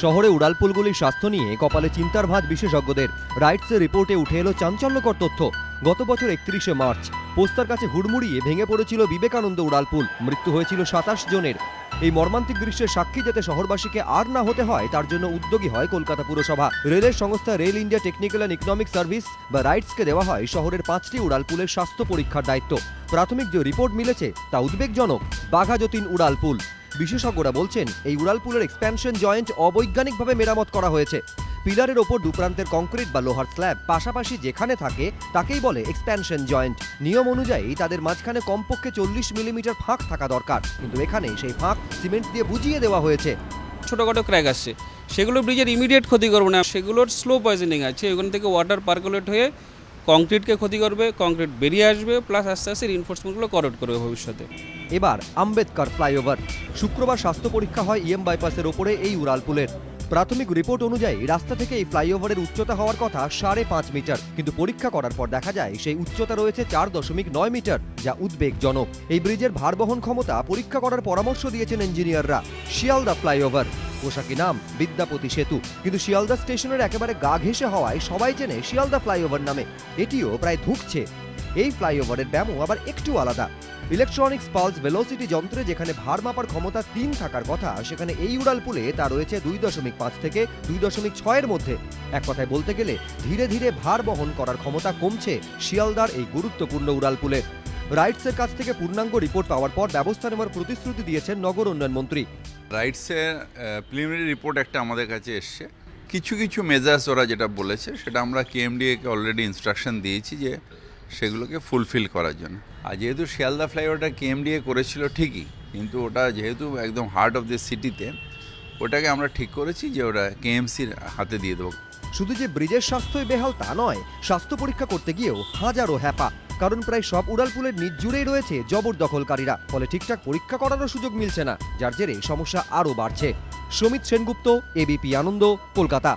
শহরে উড়ালপুলগুলির স্বাস্থ্য নিয়ে কপালে চিন্তার ভাঁজ বিশেষজ্ঞদের। রাইটসের রিপোর্টে উঠে এলো চাঞ্চল্যকর তথ্য। গত বছর 31শে মার্চ পোস্তার কাছে হুড়মুড়িয়ে ভেঙে পড়েছিল বিবেকানন্দ উড়ালপুল। মৃত্যু হয়েছিল 27 জনের। এই মর্মান্তিক দৃশ্যের সাক্ষী যাতে শহরবাসীকে আর না হতে হয় তার জন্য উদ্যোগী হয় কলকাতা পুরসভা। রেলের সংস্থা rail India technical and economic service বা রাইটসকে দেওয়া হয় শহরের 5টি উড়ালপুলের স্বাস্থ্য পরীক্ষার দায়িত্ব। প্রাথমিক যে রিপোর্ট মিলেছে তা উদ্বেগজনক। বাঘাযতীন উড়ালপুল। বিশেষজ্ঞরা বলছেন এই উড়ালপুলের এক্সপ্যানশন জয়েন্ট অবৈজ্ঞানিকভাবে মেরামত করা হয়েছে। পিলারের ওপর দুপ্রান্তের কংক্রিট বা লোহার স্ল্যাব পাশাপাশি যেখানে থাকে তাকেই বলে এক্সপ্যানশন জয়েন্ট। নিয়ম অনুযায়ী তাদের মাঝখানে কমপক্ষে 40 মিলিমিটার ফাঁক থাকা দরকার, কিন্তু এখানে সেই ফাঁক সিমেন্ট দিয়ে বুঝিয়ে দেওয়া হয়েছে। ছোটোখাটো ক্র্যাক আসছে, সেগুলো ব্রিজের ইমিডিয়েট ক্ষতি করবে না, সেগুলোর স্লো পয়জনিং আছে। ওখান থেকে ওয়াটার পার্কুলেট হয়ে কংক্রিটকে ক্ষতি করবে, কংক্রিট বেরিয়ে আসবে, প্লাস আস্তে আস্তে রিনফোর্সমেন্টগুলো করেক্ট করবে ভবিষ্যতে। এবার আম্বেদকর ফ্লাইওভার। শুক্রবার স্বাস্থ্য পরীক্ষা হয় ইএম বাইপাসের ওপরে এই উড়ালপুলের। প্রাথমিক রিপোর্ট অনুযায়ী রাস্তা থেকে এই ফ্লাইওভারের উচ্চতা হওয়ার কথা 5.5 মিটার, কিন্তু পরীক্ষা করার পর দেখা যায় সেই উচ্চতা রয়েছে 4.9 মিটার, যা উদ্বেগজনক। এই ব্রিজের ভার বহন ক্ষমতা পরীক্ষা করার পরামর্শ দিয়েছেন ইঞ্জিনিয়াররা। শিয়ালদা ফ্লাইওভার, পোশাকি নাম বিদ্যাপতি সেতু, কিন্তু শিয়ালদা স্টেশনের একেবারে গা ঘেঁষে হওয়ায় সবাই চেনে শিয়ালদা ফ্লাইওভার নামে। এটিও প্রায় ধুঁকছে। এই ফ্লাইওভারের ব্যামো আবার একটু আলাদা। ইলেকট্রনিক্স পালস ভেলোসিটি যন্ত্রে যেখানে ভার মাপার ক্ষমতা 3 থাকার কথা, সেখানে এই উড়ালপুলে তা রয়েছে 2.5 থেকে 2.6 এর মধ্যে। এক কথায় বলতে গেলে ধীরে ধীরে ভার বহন করার ক্ষমতা কমছে শিয়ালদার এই গুরুত্বপূর্ণ উড়ালপুলের। রাইটসের কাছ থেকে পূর্ণাঙ্গ রিপোর্ট পাওয়ার পর ব্যবস্থা নেওয়ার প্রতিশ্রুতি দিয়েছেন নগর উন্নয়ন মন্ত্রী। রাইটসের প্রিলিমিনারি রিপোর্ট একটা আমাদের কাছে এসছে। কিছু কিছু মেজার্স ওরা যেটা বলেছে সেটা আমরা কেএমডিএকে অলরেডি ইনস্ট্রাকশন দিয়েছি যে সেগুলোকে ফুলফিল করার জন্য। আর যেহেতু শিয়ালদা ফ্লাইওভারটা কেএমডিএ করেছিল ঠিকই, কিন্তু ওটা যেহেতু একদম হার্ট অফ দ্য সিটিতে, ওটাকে আমরা ঠিক করেছি যে ওটা কেএমসির হাতে দিয়ে দেবো। শুধু যে ব্রিজের স্বাস্থ্যই বেহাল তা নয়, স্বাস্থ্য পরীক্ষা করতে গিয়েও হাজারো হ্যাপা। কারণ প্রায় সব উড়ালপুলের নিচ জুড়েই রয়েছে জবরদখলকারীরা, ফলে ঠিকঠাক পরীক্ষা করারও সুযোগ মিলছে না, যার জেরে সমস্যা আরও বাড়ছে। সমিত সেনগুপ্ত, এবিপি আনন্দ, কলকাতা।